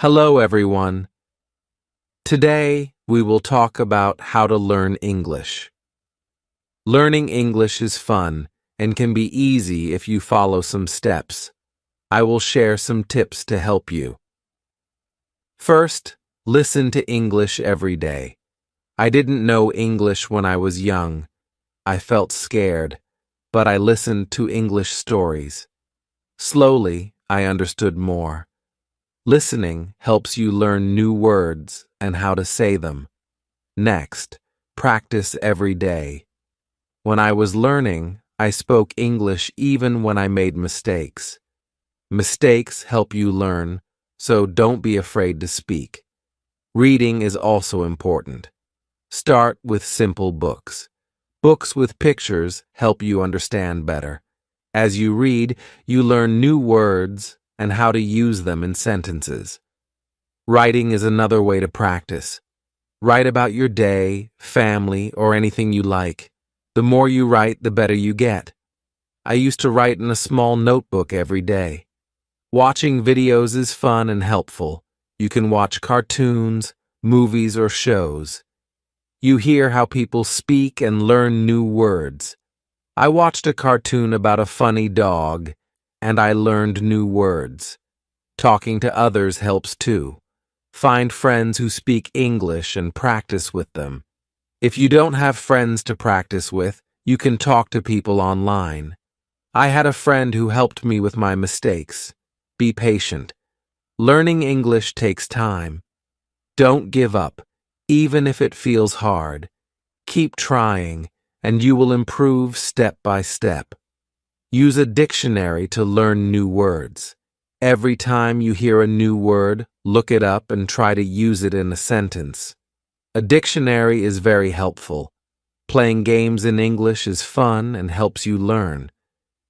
Hello, everyone. Today, we will talk about how to learn English. Learning English is fun and can be easy if you follow some steps. I will share some tips to help you. First, listen to English every day. I didn't know English when I was young. I felt scared, but I listened to English stories. Slowly, I understood more. Listening helps you learn new words and how to say them. Next, practice every day. When I was learning, I spoke English even when I made mistakes. Mistakes help you learn, so don't be afraid to speak. Reading is also important. Start with simple books. Books with pictures help you understand better. As you read, you learn new words and how to use them in sentences. Writing is another way to practice. Write about your day, family, or anything you like. The more you write, the better you get. I used to write in a small notebook every day. Watching videos is fun and helpful. You can watch cartoons, movies, or shows. You hear how people speak and learn new words. I watched a cartoon about a funny dog, and I learned new words. Talking to others helps too. Find friends who speak English and practice with them. If you don't have friends to practice with, you can talk to people online. I had a friend who helped me with my mistakes. Be patient. Learning English takes time. Don't give up, even if it feels hard. Keep trying, and you will improve step by step. Use a dictionary to learn new words. Every time you hear a new word, look it up and try to use it in a sentence. A dictionary is very helpful. Playing games in English is fun and helps you learn.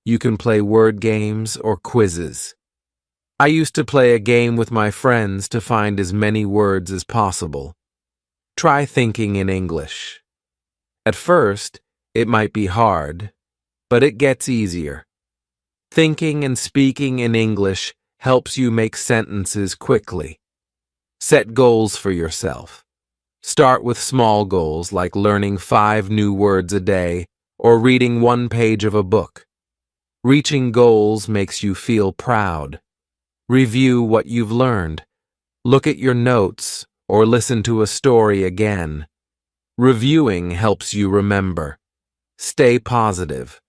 You can play word games or quizzes. I used to play a game with my friends to find as many words as possible. Try thinking in English. At first, it might be hard, but it gets easier. Thinking and speaking in English helps you make sentences quickly. Set goals for yourself. Start with small goals like learning 5 new words a day or reading 1 page of a book. Reaching goals makes you feel proud. Review what you've learned. Look at your notes or listen to a story again. Reviewing helps you remember. Stay positive.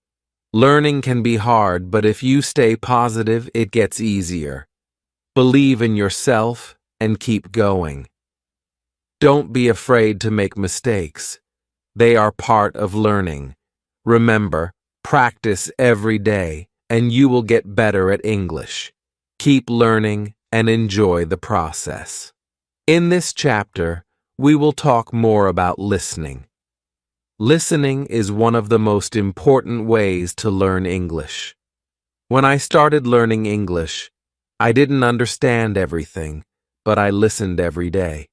Learning can be hard, but if you stay positive, it gets easier. Believe in yourself and keep going. Don't be afraid to make mistakes. They are part of learning. Remember, practice every day, and you will get better at English. Keep learning and enjoy the process. In this chapter, we will talk more about listening. Listening is one of the most important ways to learn English. When I started learning English, I didn't understand everything, but I listened every day.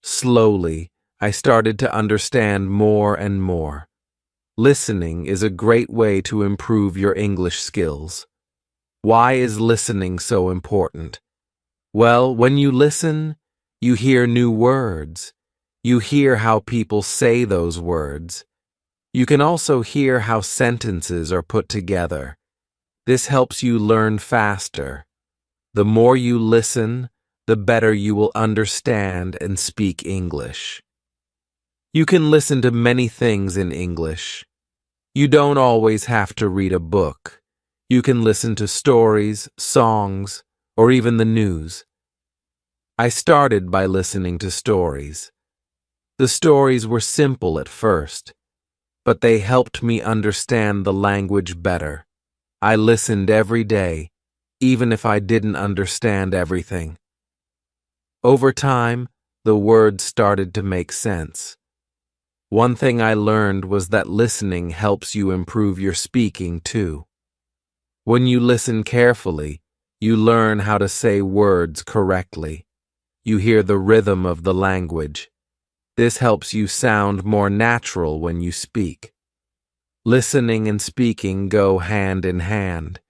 Slowly, I started to understand more and more. Listening is a great way to improve your English skills. Why is listening so important? Well, when you listen, you hear new words. You hear how people say those words. You can also hear how sentences are put together. This helps you learn faster. The more you listen, the better you will understand and speak English. You can listen to many things in English. You don't always have to read a book. You can listen to stories, songs, or even the news. I started by listening to stories. The stories were simple at first, but they helped me understand the language better. I listened every day, even if I didn't understand everything. Over time, the words started to make sense. One thing I learned was that listening helps you improve your speaking too. When you listen carefully, you learn how to say words correctly. You hear the rhythm of the language. This helps you sound more natural when you speak. Listening and speaking go hand in hand.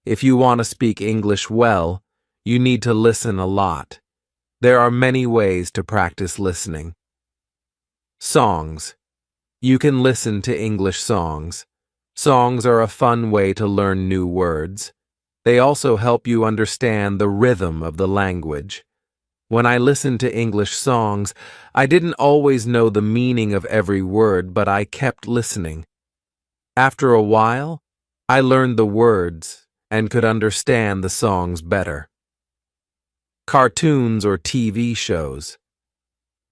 If you want to speak English well, You need to listen a lot. There are many ways to practice listening. Songs. You can listen to English songs. Songs are a fun way to learn new words. They also help you understand the rhythm of the language. When I listened to English songs, I didn't always know the meaning of every word, but I kept listening. After a while, I learned the words and could understand the songs better. Cartoons or TV shows.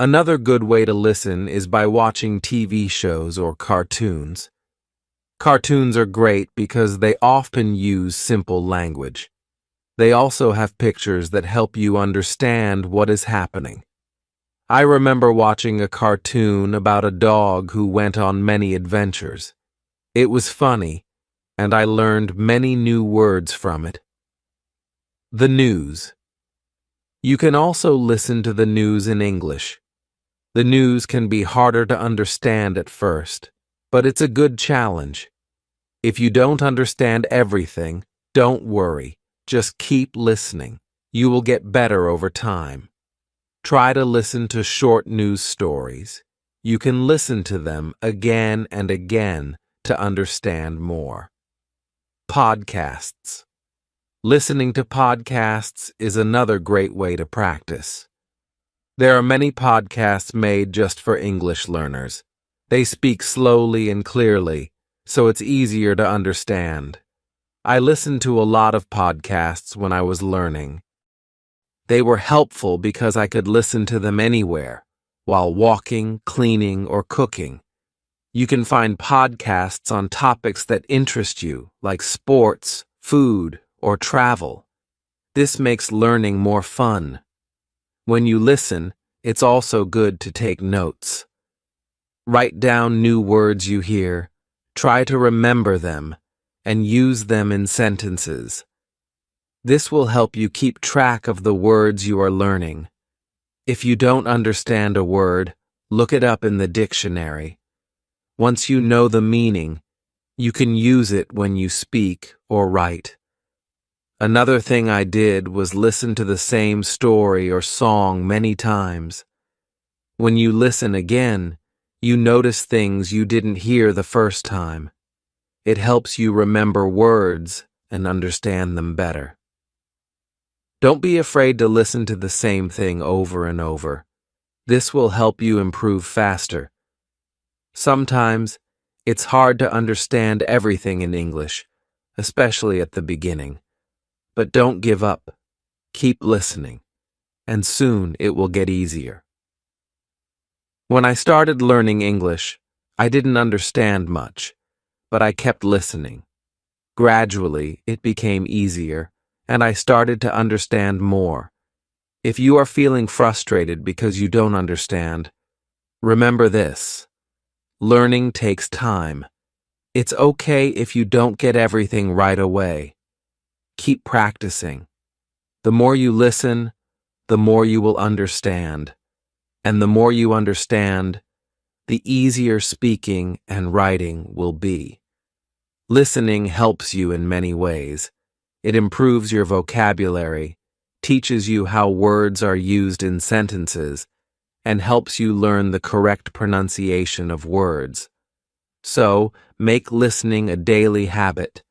Another good way to listen is by watching TV shows or cartoons. Cartoons are great because they often use simple language. They also have pictures that help you understand what is happening. I remember watching a cartoon about a dog who went on many adventures. It was funny, and I learned many new words from it. The news. You can also listen to the news in English. The news can be harder to understand at first, but it's a good challenge. If you don't understand everything, don't worry. Just keep listening. You will get better over time. Try to listen to short news stories. You can listen to them again and again to understand more. Podcasts. Listening to podcasts is another great way to practice. There are many podcasts made just for English learners. They speak slowly and clearly, so it's easier to understand. I listened to a lot of podcasts when I was learning. They were helpful because I could listen to them anywhere, while walking, cleaning, or cooking. You can find podcasts on topics that interest you, like sports, food, or travel. This makes learning more fun. When you listen, it's also good to take notes. Write down new words you hear, try to remember them, and use them in sentences. This will help you keep track of the words you are learning. If you don't understand a word, look it up in the dictionary. Once you know the meaning, you can use it when you speak or write. Another thing I did was listen to the same story or song many times. When you listen again, you notice things you didn't hear the first time. It helps you remember words and understand them better. Don't be afraid to listen to the same thing over and over. This will help you improve faster. Sometimes, it's hard to understand everything in English, especially at the beginning. But don't give up. Keep listening, and soon it will get easier. When I started learning English, I didn't understand much, but I kept listening. Gradually, it became easier, and I started to understand more. If you are feeling frustrated because you don't understand, remember this: learning takes time. It's okay if you don't get everything right away. Keep practicing. The more you listen, the more you will understand. And the more you understand, the easier speaking and writing will be. Listening helps you in many ways. It improves your vocabulary, teaches you how words are used in sentences, and helps you learn the correct pronunciation of words. So, make listening a daily habit.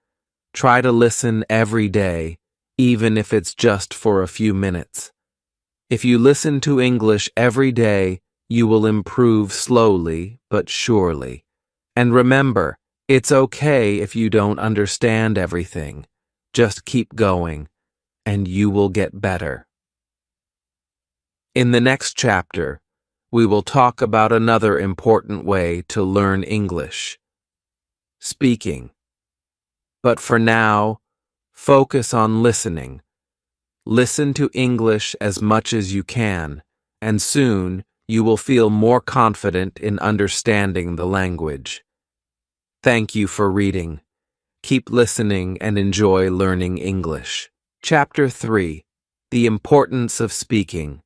Try to listen every day, even if it's just for a few minutes. If you listen to English every day, you will improve slowly but surely. And remember, it's okay if you don't understand everything. Just keep going, and you will get better. In the next chapter, we will talk about another important way to learn English: speaking. But for now, focus on listening. Listen to English as much as you can, and soon you will feel more confident in understanding the language. Thank you for reading. Keep listening and enjoy learning English. Chapter 3: The Importance of Speaking.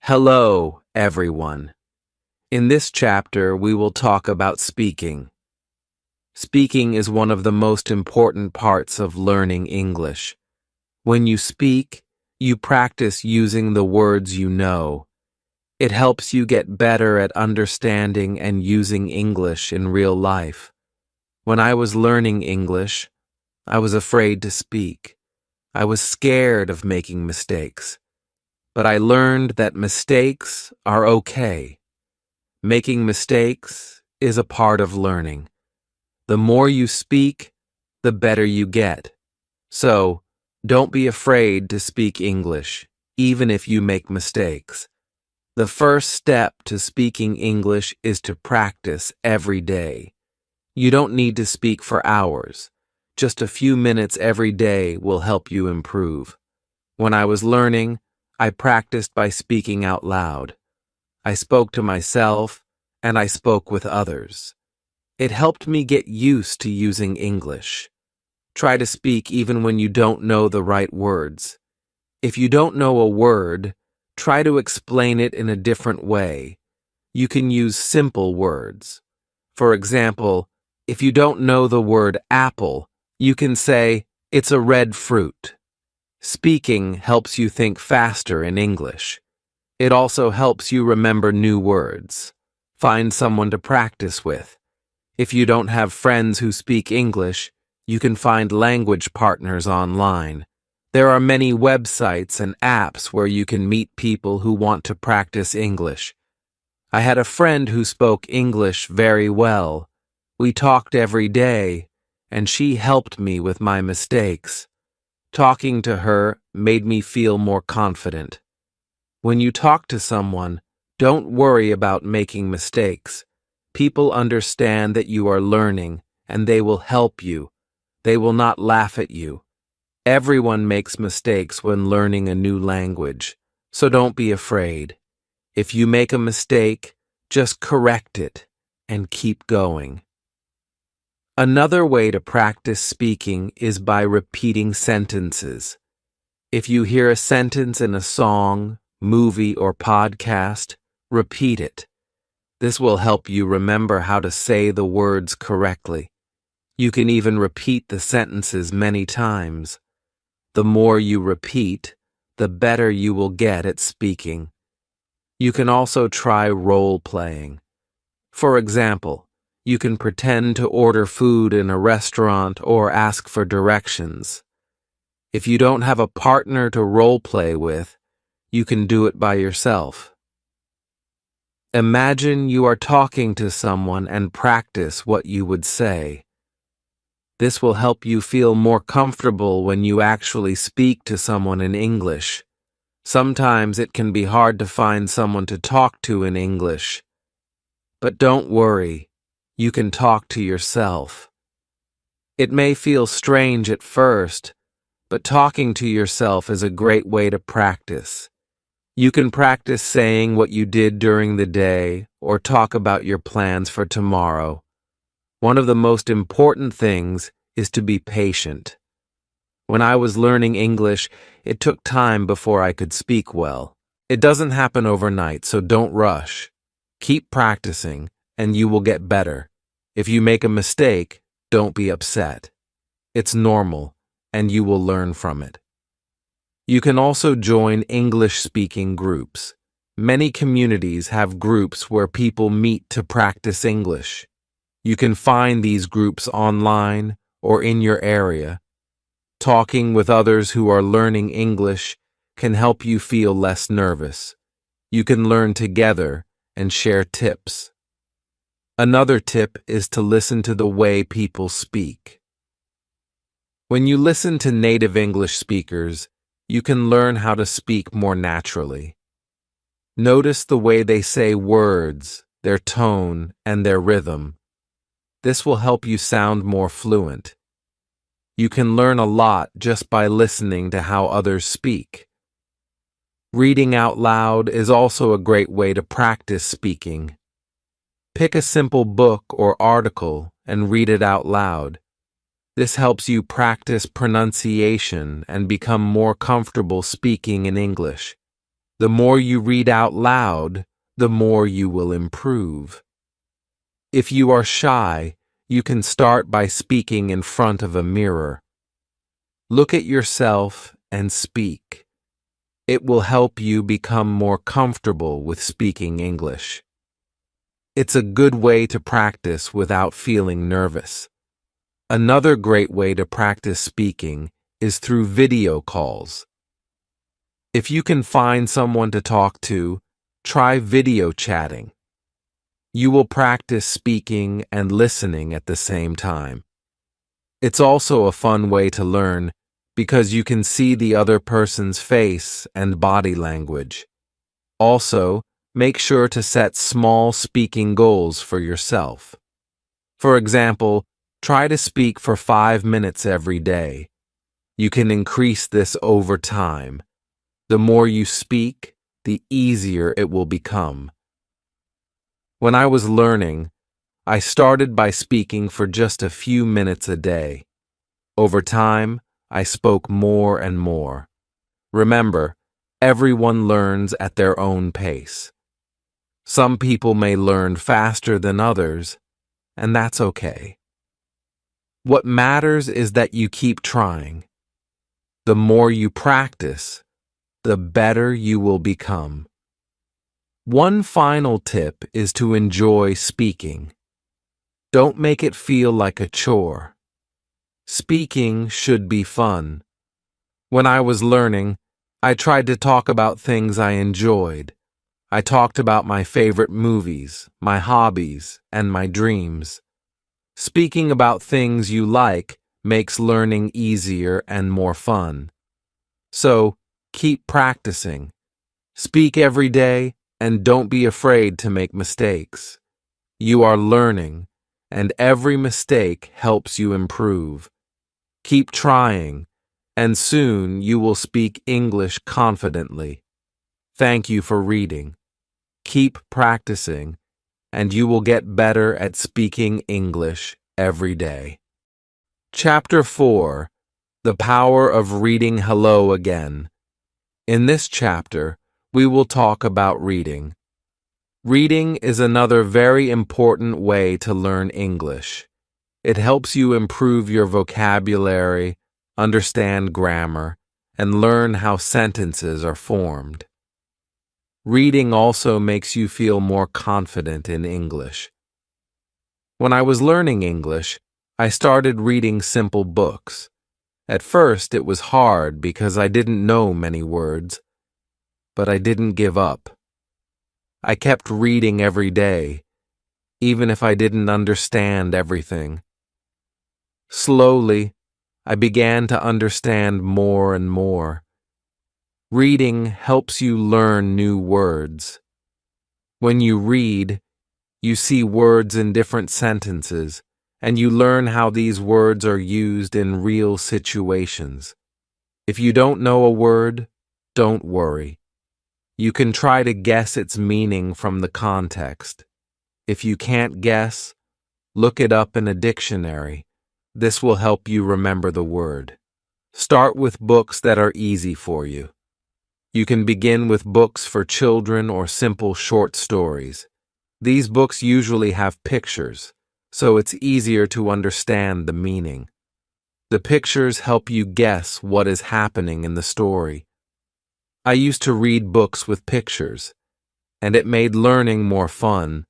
Hello, everyone. In this chapter, we will talk about speaking. Speaking is one of the most important parts of learning English. When you speak, you practice using the words you know. It helps you get better at understanding and using English in real life. When I was learning English, I was afraid to speak. I was scared of making mistakes. But I learned that mistakes are okay. Making mistakes is a part of learning. The more you speak, the better you get. So, don't be afraid to speak English, even if you make mistakes. The first step to speaking English is to practice every day. You don't need to speak for hours. Just a few minutes every day will help you improve. When I was learning, I practiced by speaking out loud. I spoke to myself, and I spoke with others. It helped me get used to using English. Try to speak even when you don't know the right words. If you don't know a word, try to explain it in a different way. You can use simple words. For example, if you don't know the word apple, you can say, "It's a red fruit." Speaking helps you think faster in English. It also helps you remember new words. Find someone to practice with. If you don't have friends who speak English, you can find language partners online. There are many websites and apps where you can meet people who want to practice English. I had a friend who spoke English very well. We talked every day, and she helped me with my mistakes. Talking to her made me feel more confident. When you talk to someone, don't worry about making mistakes. People understand that you are learning, and they will help you. They will not laugh at you. Everyone makes mistakes when learning a new language, so don't be afraid. If you make a mistake, just correct it and keep going. Another way to practice speaking is by repeating sentences. If you hear a sentence in a song, movie, or podcast, repeat it. This will help you remember how to say the words correctly. You can even repeat the sentences many times. The more you repeat, the better you will get at speaking. You can also try role-playing. For example, you can pretend to order food in a restaurant or ask for directions. If you don't have a partner to role-play with, you can do it by yourself. Imagine you are talking to someone and practice what you would say. This will help you feel more comfortable when you actually speak to someone in English. Sometimes it can be hard to find someone to talk to in English. But don't worry, you can talk to yourself. It may feel strange at first, but talking to yourself is a great way to practice. You can practice saying what you did during the day or talk about your plans for tomorrow. One of the most important things is to be patient. When I was learning English, it took time before I could speak well. It doesn't happen overnight, so don't rush. Keep practicing, and you will get better. If you make a mistake, don't be upset. It's normal, and you will learn from it. You can also join English-speaking groups. Many communities have groups where people meet to practice English. You can find these groups online or in your area. Talking with others who are learning English can help you feel less nervous. You can learn together and share tips. Another tip is to listen to the way people speak. When you listen to native English speakers, you can learn how to speak more naturally. Notice the way they say words, their tone, and their rhythm. This will help you sound more fluent. You can learn a lot just by listening to how others speak. Reading out loud is also a great way to practice speaking. Pick a simple book or article and read it out loud. This helps you practice pronunciation and become more comfortable speaking in English. The more you read out loud, the more you will improve. If you are shy, you can start by speaking in front of a mirror. Look at yourself and speak. It will help you become more comfortable with speaking English. It's a good way to practice without feeling nervous. Another great way to practice speaking is through video calls. If you can find someone to talk to, try video chatting. You will practice speaking and listening at the same time. It's also a fun way to learn because you can see the other person's face and body language. Also, make sure to set small speaking goals for yourself. For example, try to speak for 5 minutes every day. You can increase this over time. The more you speak, the easier it will become. When I was learning, I started by speaking for just a few minutes a day. Over time, I spoke more and more. Remember, everyone learns at their own pace. Some people may learn faster than others, and that's okay. What matters is that you keep trying. The more you practice, the better you will become. One final tip is to enjoy speaking. Don't make it feel like a chore. Speaking should be fun. When I was learning, I tried to talk about things I enjoyed. I talked about my favorite movies, my hobbies, and my dreams. Speaking about things you like makes learning easier and more fun. So, keep practicing. Speak every day and don't be afraid to make mistakes. You are learning, and every mistake helps you improve. Keep trying, and soon you will speak English confidently. Thank you for reading. Keep practicing, and you will get better at speaking English every day. Chapter 4: The Power of Reading Hello Again. In this chapter, we will talk about reading. Reading is another very important way to learn English. It helps you improve your vocabulary, understand grammar, and learn how sentences are formed. Reading also makes you feel more confident in English. When I was learning English, I started reading simple books. At first, it was hard because I didn't know many words, but I didn't give up. I kept reading every day, even if I didn't understand everything. Slowly, I began to understand more and more. Reading helps you learn new words. When you read, you see words in different sentences, and you learn how these words are used in real situations. If you don't know a word, don't worry. You can try to guess its meaning from the context. If you can't guess, look it up in a dictionary. This will help you remember the word. Start with books that are easy for you. You can begin with books for children or simple short stories. These books usually have pictures, so it's easier to understand the meaning. The pictures help you guess what is happening in the story. I used to read books with pictures, and it made learning more fun.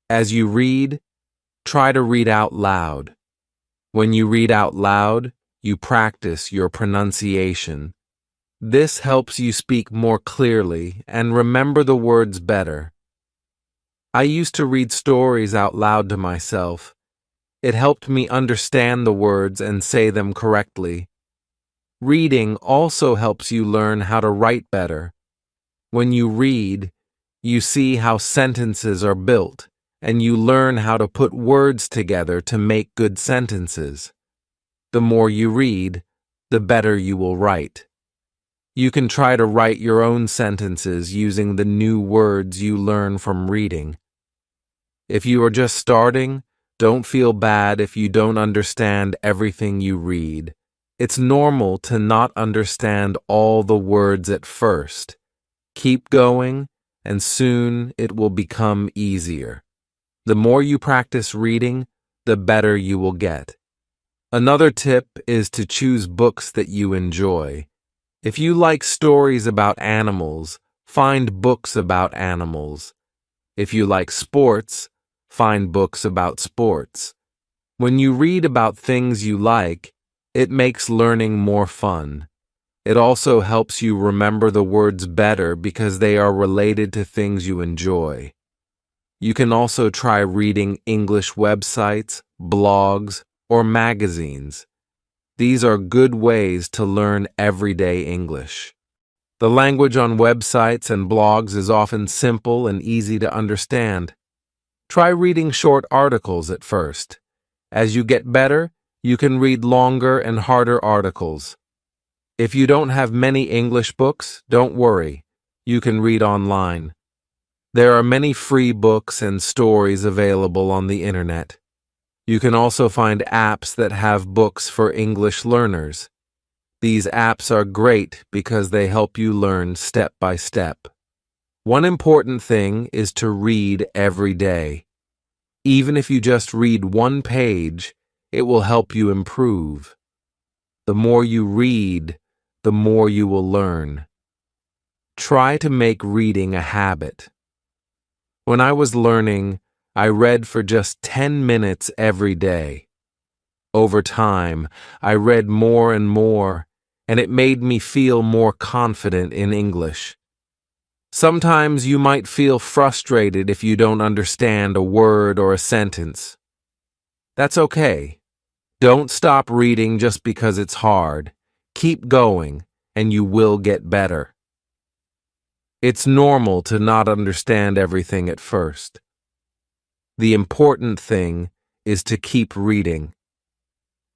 As you read, try to read out loud. When you read out loud, you practice your pronunciation. This helps you speak more clearly and remember the words better. I used to read stories out loud to myself. It helped me understand the words and say them correctly. Reading also helps you learn how to write better. When you read, you see how sentences are built, and you learn how to put words together to make good sentences. The more you read, the better you will write. You can try to write your own sentences using the new words you learn from reading. If you are just starting, don't feel bad if you don't understand everything you read. It's normal to not understand all the words at first. Keep going, and soon it will become easier. The more you practice reading, the better you will get. Another tip is to choose books that you enjoy. If you like stories about animals, find books about animals. If you like sports, find books about sports. When you read about things you like, it makes learning more fun. It also helps you remember the words better because they are related to things you enjoy. You can also try reading English websites, blogs, or magazines. These are good ways to learn everyday English. The language on websites and blogs is often simple and easy to understand. Try reading short articles at first. As you get better, you can read longer and harder articles. If you don't have many English books, don't worry. You can read online. There are many free books and stories available on the internet. You can also find apps that have books for English learners. These apps are great because they help you learn step by step. One important thing is to read every day. Even if you just read one page, it will help you improve. The more you read, the more you will learn. Try to make reading a habit. When I was learning, I read for just 10 minutes every day. Over time, I read more and more, and it made me feel more confident in English. Sometimes you might feel frustrated if you don't understand a word or a sentence. That's okay. Don't stop reading just because it's hard. Keep going, and you will get better. It's normal to not understand everything at first. The important thing is to keep reading.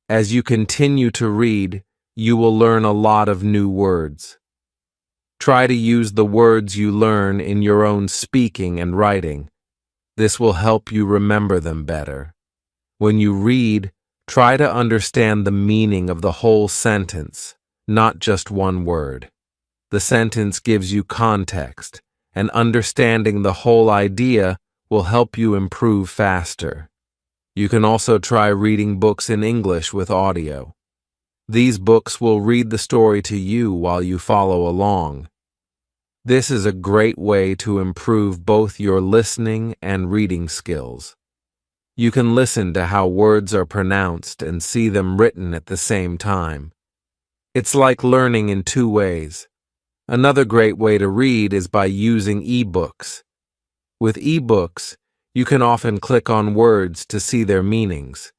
As you continue to read, you will learn a lot of new words. Try to use the words you learn in your own speaking and writing. This will help you remember them better. When you read, try to understand the meaning of the whole sentence, not just one word. The sentence gives you context, and understanding the whole idea will help you improve faster. You can also try reading books in English with audio. These books will read the story to you while you follow along. This is a great way to improve both your listening and reading skills. You can listen to how words are pronounced and see them written at the same time. It's like learning in two ways. Another great way to read is by using ebooks. With ebooks, you can often click on words to see their meanings.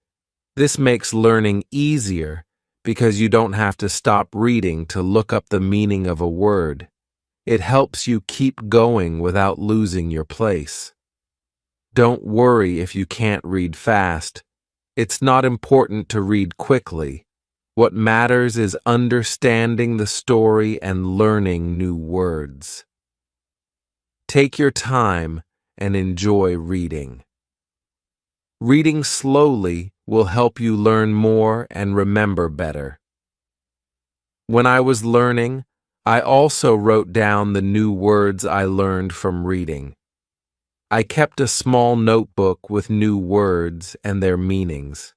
This makes learning easier because you don't have to stop reading to look up the meaning of a word. It helps you keep going without losing your place. Don't worry if you can't read fast. It's not important to read quickly. What matters is understanding the story and learning new words. Take your time and enjoy reading. Reading slowly will help you learn more and remember better. When I was learning, I also wrote down the new words I learned from reading. I kept a small notebook with new words and their meanings.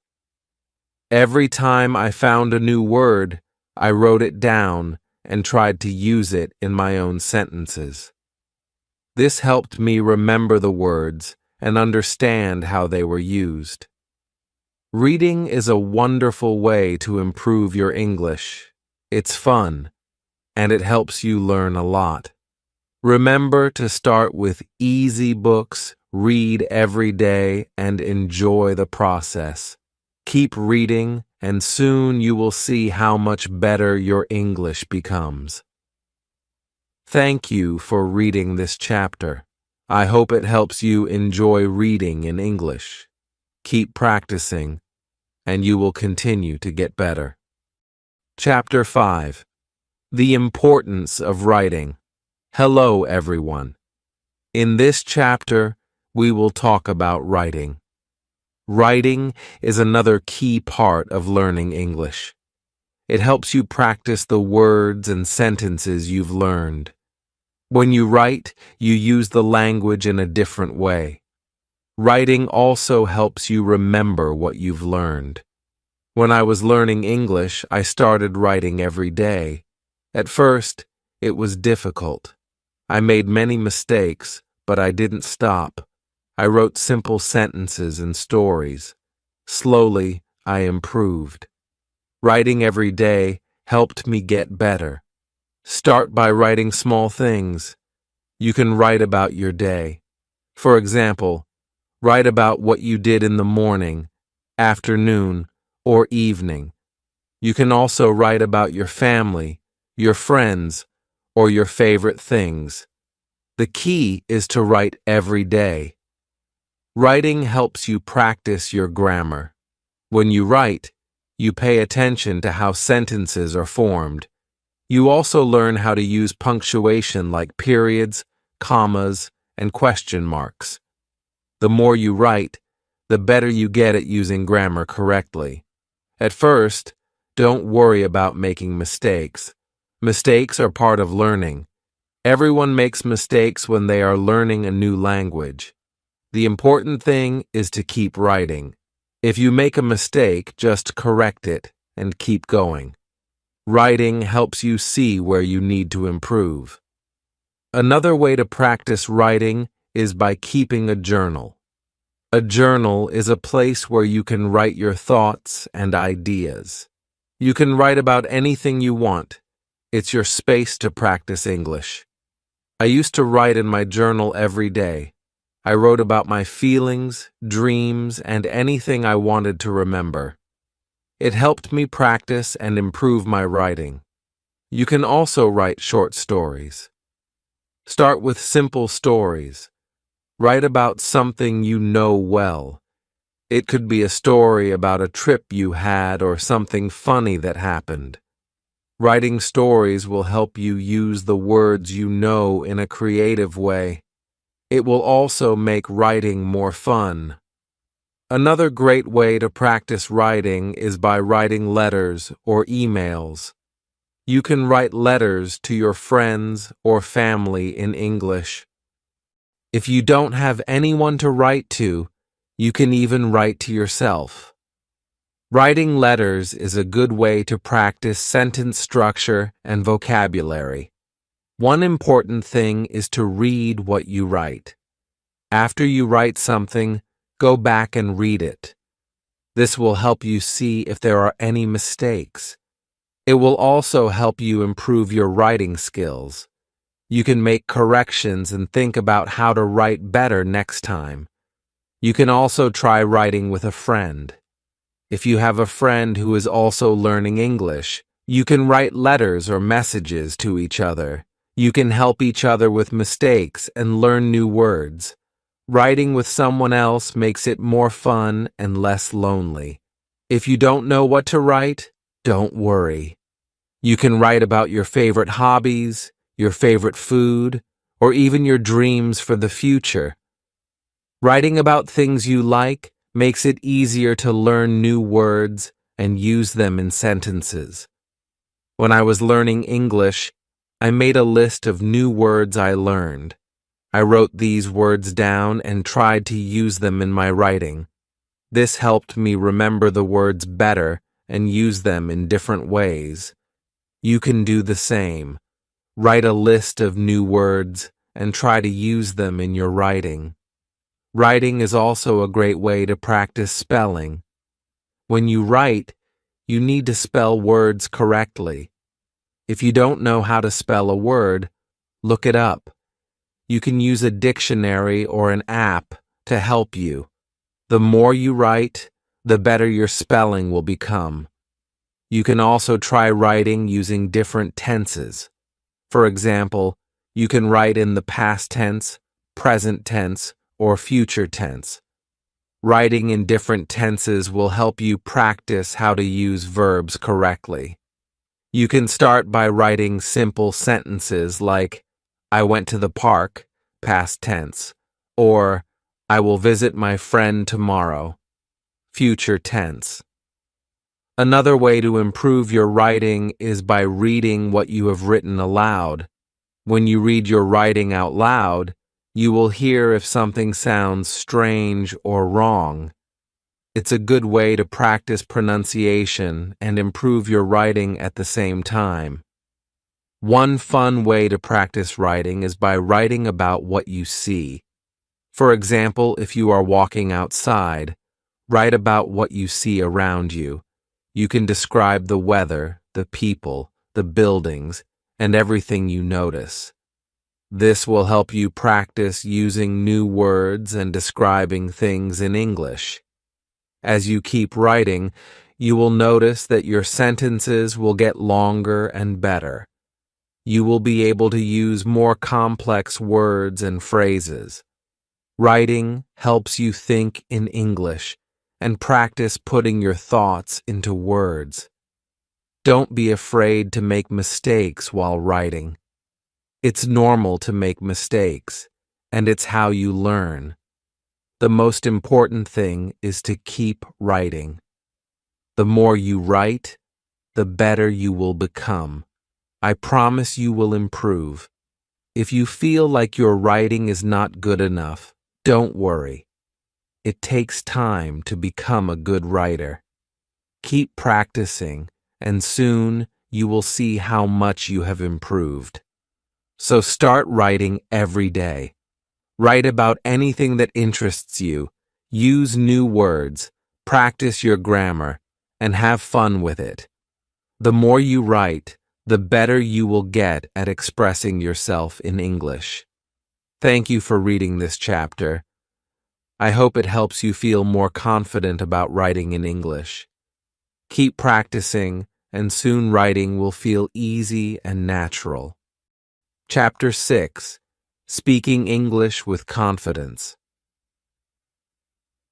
Every time I found a new word, I wrote it down and tried to use it in my own sentences. This helped me remember the words and understand how they were used. Reading is a wonderful way to improve your English. It's fun, and it helps you learn a lot. Remember to start with easy books, read every day, and enjoy the process. Keep reading, and soon you will see how much better your English becomes. Thank you for reading this chapter. I hope it helps you enjoy reading in English. Keep practicing, and you will continue to get better. Chapter 5. The Importance of Writing. Hello, everyone. In this chapter, we will talk about writing. Writing is another key part of learning English. It helps you practice the words and sentences you've learned. When you write, you use the language in a different way. Writing also helps you remember what you've learned. When I was learning English, I started writing every day. At first, it was difficult. I made many mistakes, but I didn't stop. I wrote simple sentences and stories. Slowly, I improved. Writing every day helped me get better. Start by writing small things. You can write about your day. For example, write about what you did in the morning, afternoon, or evening. You can also write about your family, your friends, or your favorite things. The key is to write every day. Writing helps you practice your grammar. When you write, you pay attention to how sentences are formed. You also learn how to use punctuation like periods, commas, and question marks. The more you write, the better you get at using grammar correctly. At first, don't worry about making mistakes. Mistakes are part of learning. Everyone makes mistakes when they are learning a new language. The important thing is to keep writing. If you make a mistake, just correct it and keep going. Writing helps you see where you need to improve. Another way to practice writing is by keeping a journal. A journal is a place where you can write your thoughts and ideas. You can write about anything you want. It's your space to practice English. I used to write in my journal every day. I wrote about my feelings, dreams, and anything I wanted to remember. It helped me practice and improve my writing. You can also write short stories. Start with simple stories. Write about something you know well. It could be a story about a trip you had or something funny that happened. Writing stories will help you use the words you know in a creative way. It will also make writing more fun. Another great way to practice writing is by writing letters or emails. You can write letters to your friends or family in English. If you don't have anyone to write to, you can even write to yourself. Writing letters is a good way to practice sentence structure and vocabulary. One important thing is to read what you write. After you write something, go back and read it. This will help you see if there are any mistakes. It will also help you improve your writing skills. You can make corrections and think about how to write better next time. You can also try writing with a friend. If you have a friend who is also learning English, you can write letters or messages to each other. You can help each other with mistakes and learn new words. Writing with someone else makes it more fun and less lonely. If you don't know what to write, don't worry. You can write about your favorite hobbies, your favorite food, or even your dreams for the future. Writing about things you like makes it easier to learn new words and use them in sentences. When I was learning English, I made a list of new words I learned. I wrote these words down and tried to use them in my writing. This helped me remember the words better and use them in different ways. You can do the same. Write a list of new words and try to use them in your writing. Writing is also a great way to practice spelling. When you write, you need to spell words correctly. If you don't know how to spell a word, look it up. You can use a dictionary or an app to help you. The more you write, the better your spelling will become. You can also try writing using different tenses. For example, you can write in the past tense, present tense, or future tense. Writing in different tenses will help you practice how to use verbs correctly. You can start by writing simple sentences like, I went to the park, past tense, or I will visit my friend tomorrow, future tense. Another way to improve your writing is by reading what you have written aloud. When you read your writing out loud, you will hear if something sounds strange or wrong. It's a good way to practice pronunciation and improve your writing at the same time. One fun way to practice writing is by writing about what you see. For example, if you are walking outside, write about what you see around you. You can describe the weather, the people, the buildings, and everything you notice. This will help you practice using new words and describing things in English. As you keep writing, you will notice that your sentences will get longer and better. You will be able to use more complex words and phrases. Writing helps you think in English and practice putting your thoughts into words. Don't be afraid to make mistakes while writing. It's normal to make mistakes, and it's how you learn. The most important thing is to keep writing. The more you write, the better you will become. I promise you will improve. If you feel like your writing is not good enough, don't worry. It takes time to become a good writer. Keep practicing, and soon you will see how much you have improved. So start writing every day. Write about anything that interests you. Use new words, practice your grammar, and have fun with it. The more you write, the better you will get at expressing yourself in English. Thank you for reading this chapter. I hope it helps you feel more confident about writing in English. Keep practicing, and soon writing will feel easy and natural. Chapter 6: Speaking English with Confidence.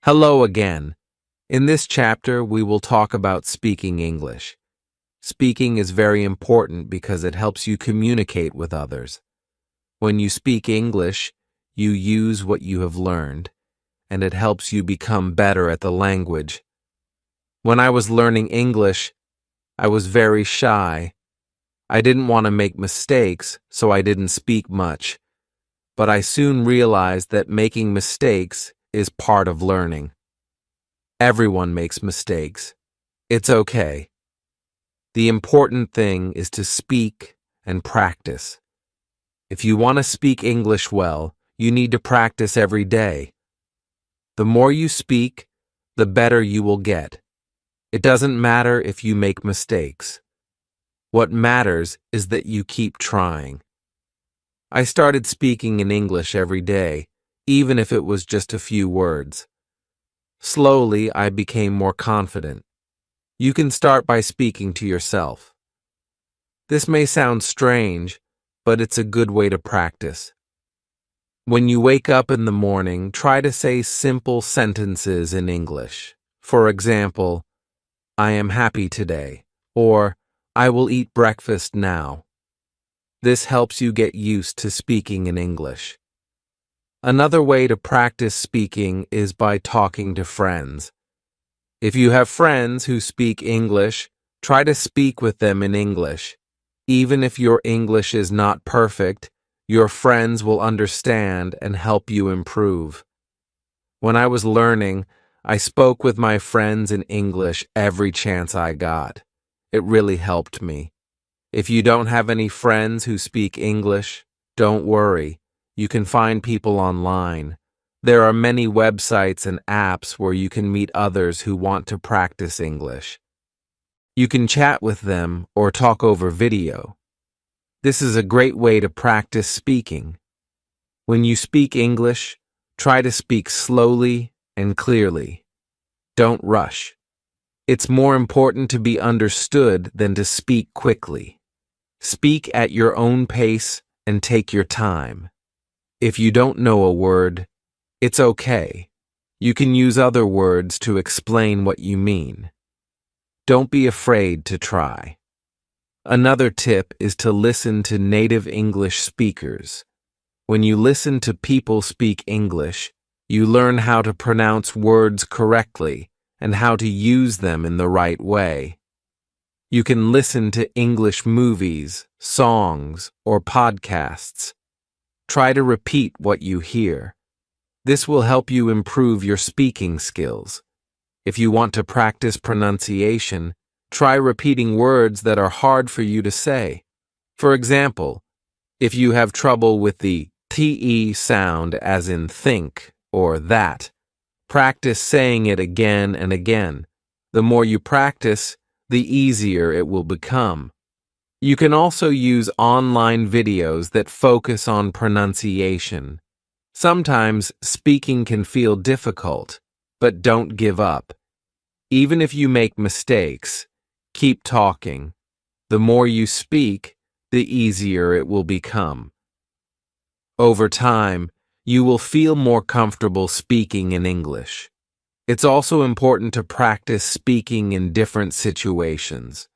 Hello again. In this chapter, we will talk about speaking English. Speaking is very important because it helps you communicate with others. When you speak English, you use what you have learned, and it helps you become better at the language. When I was learning English, I was very shy. I didn't want to make mistakes, so I didn't speak much. But I soon realized that making mistakes is part of learning. Everyone makes mistakes. It's okay. The important thing is to speak and practice. If you want to speak English well, you need to practice every day. The more you speak, the better you will get. It doesn't matter if you make mistakes. What matters is that you keep trying. I started speaking in English every day, even if it was just a few words. Slowly, I became more confident. You can start by speaking to yourself. This may sound strange, but it's a good way to practice. When you wake up in the morning, try to say simple sentences in English. For example, I am happy today, or I will eat breakfast now. This helps you get used to speaking in English. Another way to practice speaking is by talking to friends. If you have friends who speak English, try to speak with them in English. Even if your English is not perfect, your friends will understand and help you improve. When I was learning, I spoke with my friends in English every chance I got. It really helped me. If you don't have any friends who speak English, don't worry. You can find people online. There are many websites and apps where you can meet others who want to practice English. You can chat with them or talk over video. This is a great way to practice speaking. When you speak English, try to speak slowly and clearly. Don't rush. It's more important to be understood than to speak quickly. Speak at your own pace and take your time. If you don't know a word, it's okay. You can use other words to explain what you mean. Don't be afraid to try. Another tip is to listen to native English speakers. When you listen to people speak English, you learn how to pronounce words correctly and how to use them in the right way. You can listen to English movies, songs, or podcasts. Try to repeat what you hear. This will help you improve your speaking skills. If you want to practice pronunciation, try repeating words that are hard for you to say. For example, if you have trouble with the TE sound as in think or that, practice saying it again and again. The more you practice, the easier it will become. You can also use online videos that focus on pronunciation. Sometimes speaking can feel difficult, but don't give up. Even if you make mistakes, keep talking. The more you speak, the easier it will become. Over time, you will feel more comfortable speaking in English. It's also important to practice speaking in different situations.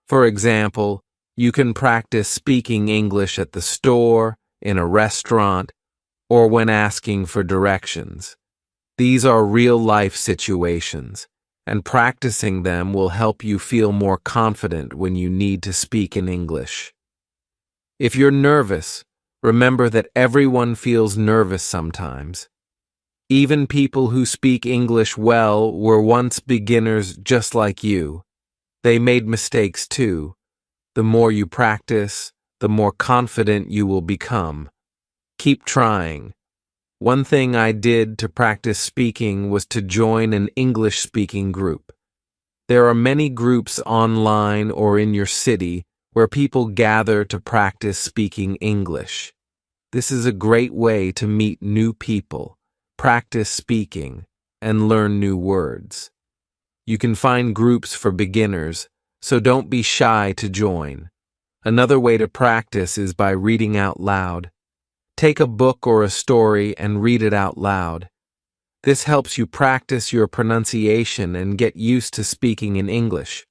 For example, you can practice speaking English at the store, in a restaurant, or when asking for directions. These are real-life situations, and practicing them will help you feel more confident when you need to speak in English. If you're nervous, remember that everyone feels nervous sometimes. Even people who speak English well were once beginners just like you. They made mistakes too. The more you practice, the more confident you will become. Keep trying. One thing I did to practice speaking was to join an English-speaking group. There are many groups online or in your city where people gather to practice speaking English. This is a great way to meet new people, practice speaking, and learn new words. You can find groups for beginners, so don't be shy to join. Another way to practice is by reading out loud. Take a book or a story and read it out loud. This helps you practice your pronunciation and get used to speaking in English.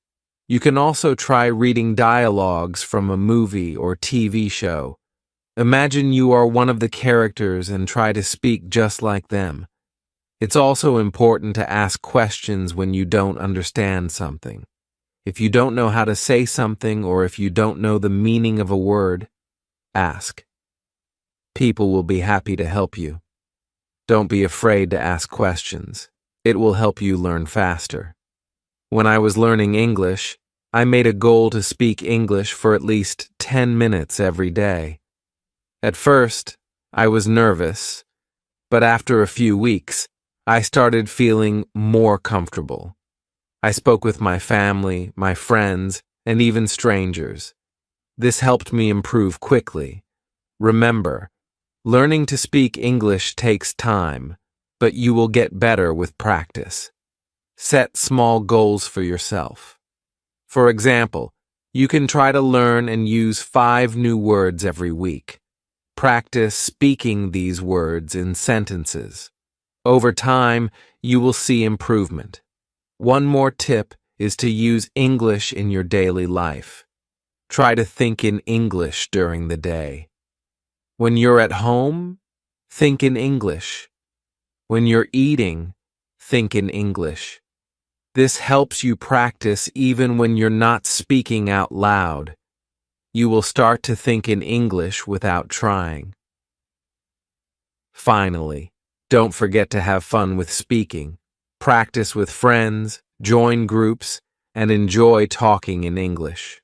You can also try reading dialogues from a movie or TV show. Imagine you are one of the characters and try to speak just like them. It's also important to ask questions when you don't understand something. If you don't know how to say something or if you don't know the meaning of a word, ask. People will be happy to help you. Don't be afraid to ask questions. It will help you learn faster. When I was learning English, I made a goal to speak English for at least 10 minutes every day. At first, I was nervous, but after a few weeks, I started feeling more comfortable. I spoke with my family, my friends, and even strangers. This helped me improve quickly. Remember, learning to speak English takes time, but you will get better with practice. Set small goals for yourself. For example, you can try to learn and use 5 new words every week. Practice speaking these words in sentences. Over time, you will see improvement. One more tip is to use English in your daily life. Try to think in English during the day. When you're at home, think in English. When you're eating, think in English. This helps you practice even when you're not speaking out loud. You will start to think in English without trying. Finally, don't forget to have fun with speaking. Practice with friends, join groups, and enjoy talking in English.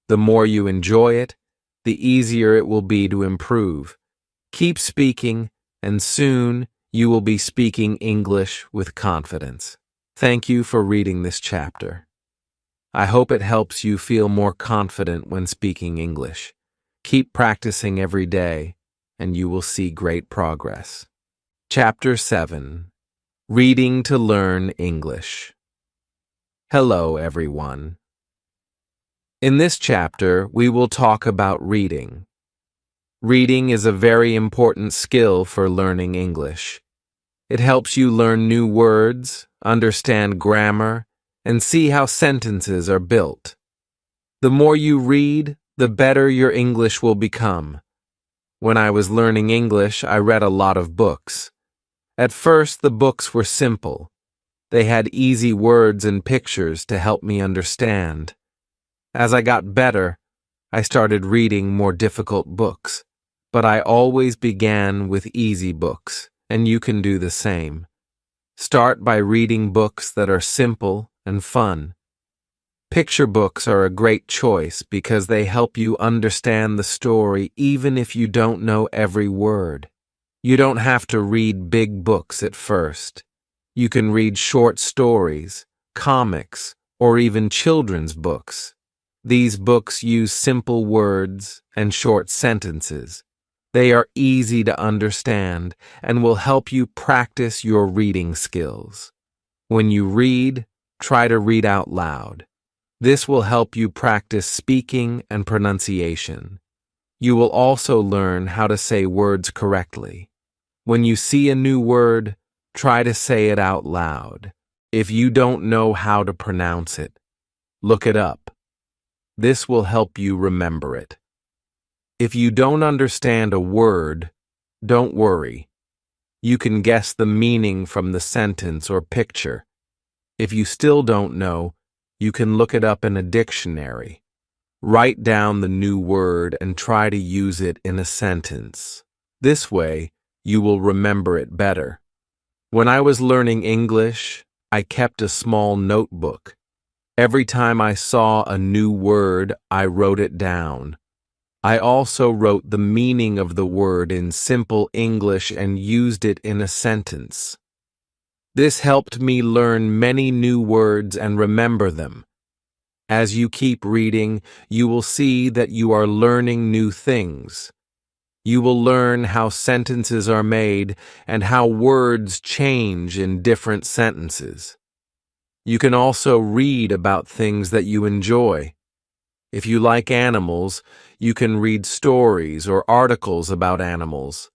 The more you enjoy it, the easier it will be to improve. Keep speaking, and soon you will be speaking English with confidence. Thank you for reading this chapter. I hope it helps you feel more confident when speaking English. Keep practicing every day, and you will see great progress. Chapter 7. Reading to Learn English. Hello, everyone. In this chapter, we will talk about reading. Reading is a very important skill for learning English. It helps you learn new words, understand grammar, and see how sentences are built. The more you read, the better your English will become. When I was learning English, I read a lot of books. At first, the books were simple. They had easy words and pictures to help me understand. As I got better, I started reading more difficult books, but I always began with easy books, and you can do the same. Start by reading books that are simple and fun. Picture books are a great choice because they help you understand the story even if you don't know every word. You don't have to read big books at first. You can read short stories, comics, or even children's books. These books use simple words and short sentences. They are easy to understand and will help you practice your reading skills. When you read, try to read out loud. This will help you practice speaking and pronunciation. You will also learn how to say words correctly. When you see a new word, try to say it out loud. If you don't know how to pronounce it, look it up. This will help you remember it. If you don't understand a word, don't worry. You can guess the meaning from the sentence or picture. If you still don't know, you can look it up in a dictionary. Write down the new word and try to use it in a sentence. This way, you will remember it better. When I was learning English, I kept a small notebook. Every time I saw a new word, I wrote it down. I also wrote the meaning of the word in simple English and used it in a sentence. This helped me learn many new words and remember them. As you keep reading, you will see that you are learning new things. You will learn how sentences are made and how words change in different sentences. You can also read about things that you enjoy. If you like animals, you can read stories or articles about animals.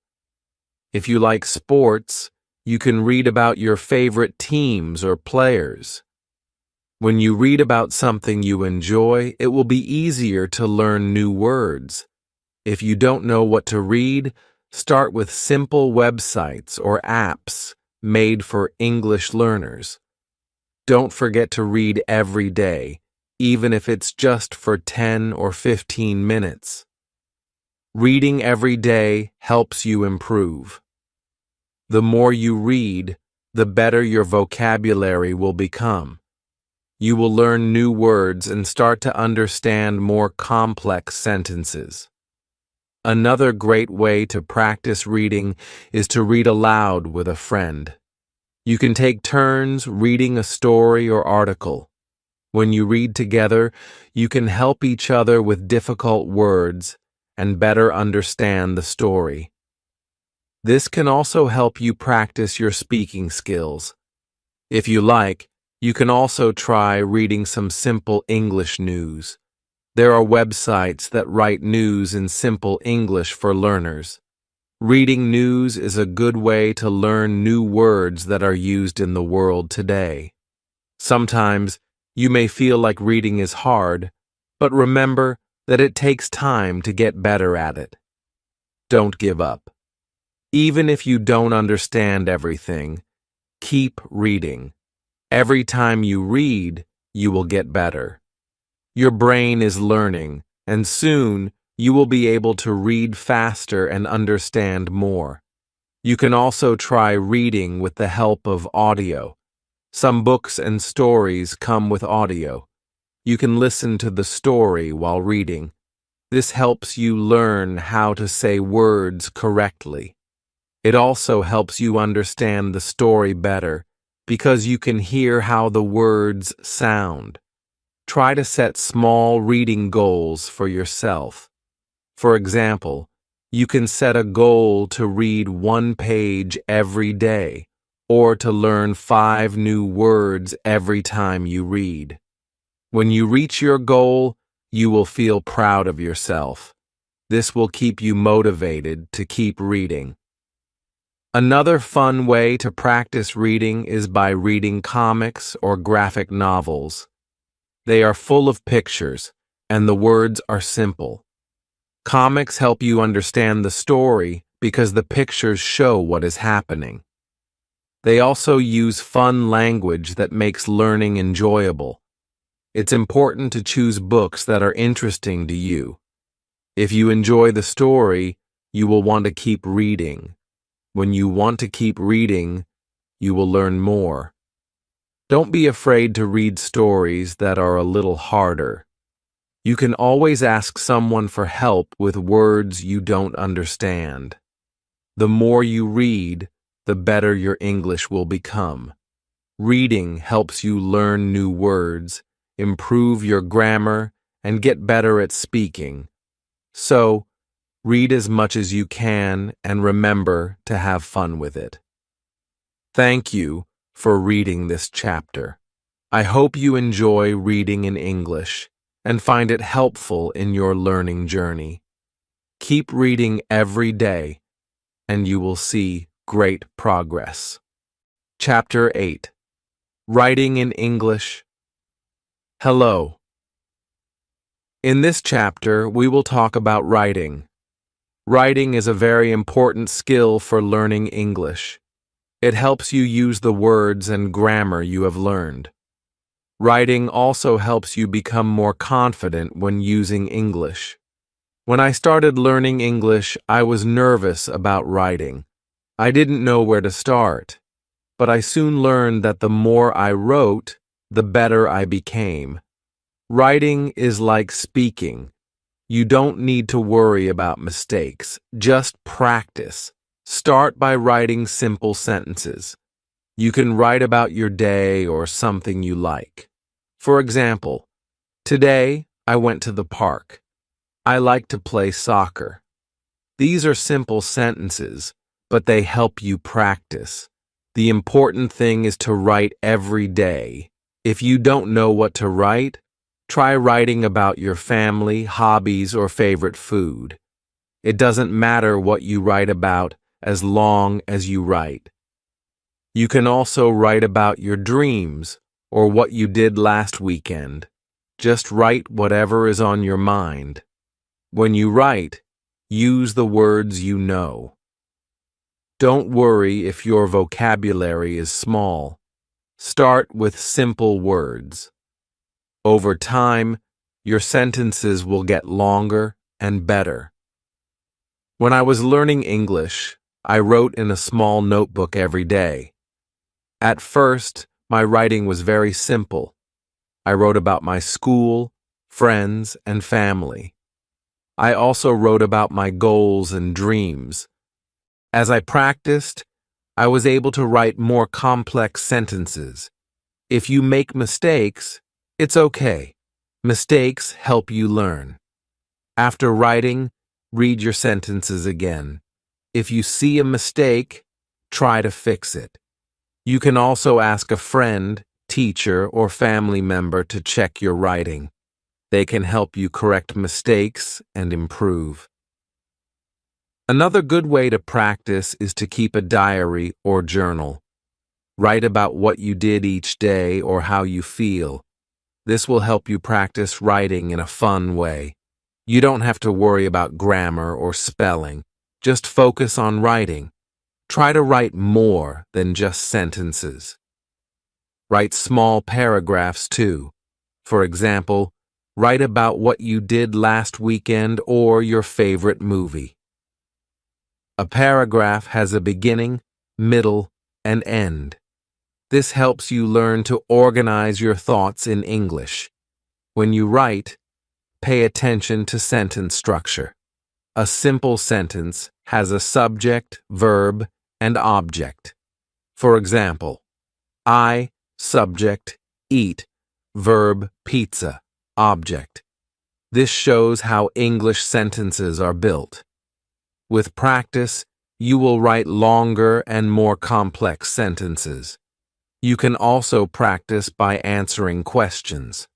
If you like sports, you can read about your favorite teams or players. When you read about something you enjoy, it will be easier to learn new words. If you don't know what to read, start with simple websites or apps made for English learners. Don't forget to read every day, even if it's just for 10 or 15 minutes. Reading every day helps you improve. The more you read, the better your vocabulary will become. You will learn new words and start to understand more complex sentences. Another great way to practice reading is to read aloud with a friend. You can take turns reading a story or article. When you read together, you can help each other with difficult words and better understand the story. This can also help you practice your speaking skills. If you like, you can also try reading some simple English news. There are websites that write news in simple English for learners. Reading news is a good way to learn new words that are used in the world today. Sometimes you may feel like reading is hard, but remember that it takes time to get better at it. Don't give up. Even if you don't understand everything, keep reading. Every time you read, you will get better. Your brain is learning, and soon you will be able to read faster and understand more. You can also try reading with the help of audio. Some books and stories come with audio. You can listen to the story while reading. This helps you learn how to say words correctly. It also helps you understand the story better because you can hear how the words sound. Try to set small reading goals for yourself. For example, you can set a goal to read 1 page every day or to learn 5 new words every time you read. When you reach your goal, you will feel proud of yourself. This will keep you motivated to keep reading. Another fun way to practice reading is by reading comics or graphic novels. They are full of pictures, and the words are simple. Comics help you understand the story because the pictures show what is happening. They also use fun language that makes learning enjoyable. It's important to choose books that are interesting to you. If you enjoy the story, you will want to keep reading. When you want to keep reading, you will learn more. Don't be afraid to read stories that are a little harder. You can always ask someone for help with words you don't understand. The more you read, the better your English will become. Reading helps you learn new words, improve your grammar, and get better at speaking. So, read as much as you can and remember to have fun with it. Thank you for reading this chapter. I hope you enjoy reading in English and find it helpful in your learning journey. Keep reading every day, and you will see great progress. Chapter 8. Writing in English. Hello. In this chapter, we will talk about writing. Writing is a very important skill for learning English. It helps you use the words and grammar you have learned. Writing also helps you become more confident when using English. When I started learning English, I was nervous about writing. I didn't know where to start, but I soon learned that the more I wrote, the better I became. Writing is like speaking. You don't need to worry about mistakes. Just practice. Start by writing simple sentences. You can write about your day or something you like. For example, today I went to the park. I like to play soccer. These are simple sentences, but they help you practice. The important thing is to write every day. If you don't know what to write, try writing about your family, hobbies, or favorite food. It doesn't matter what you write about as long as you write. You can also write about your dreams or what you did last weekend. Just write whatever is on your mind. When you write, use the words you know. Don't worry if your vocabulary is small. Start with simple words. Over time, your sentences will get longer and better. When I was learning English, I wrote in a small notebook every day. At first, my writing was very simple. I wrote about my school, friends, and family. I also wrote about my goals and dreams. As I practiced, I was able to write more complex sentences. If you make mistakes, it's okay. Mistakes help you learn. After writing, read your sentences again. If you see a mistake, try to fix it. You can also ask a friend, teacher, or family member to check your writing. They can help you correct mistakes and improve. Another good way to practice is to keep a diary or journal. Write about what you did each day or how you feel. This will help you practice writing in a fun way. You don't have to worry about grammar or spelling. Just focus on writing. Try to write more than just sentences. Write small paragraphs too. For example, write about what you did last weekend or your favorite movie. A paragraph has a beginning, middle, and end. This helps you learn to organize your thoughts in English. When you write, pay attention to sentence structure. A simple sentence has a subject, verb, and object. For example, I, subject, eat, verb, pizza, object. This shows how English sentences are built. With practice, you will write longer and more complex sentences. You can also practice by answering questions.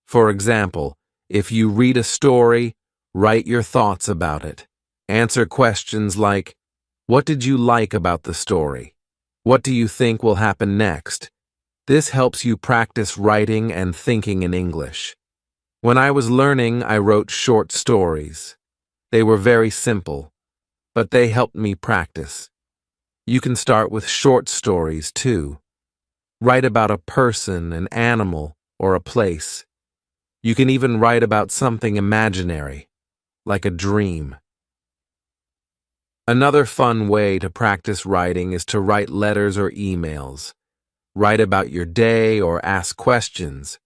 For example, if you read a story, write your thoughts about it. Answer questions like, what did you like about the story? What do you think will happen next? This helps you practice writing and thinking in English. When I was learning, I wrote short stories. They were very simple, but they helped me practice. You can start with short stories too. Write about a person, an animal, or a place. You can even write about something imaginary, like a dream. Another fun way to practice writing is to write letters or emails. Write about your day or ask questions.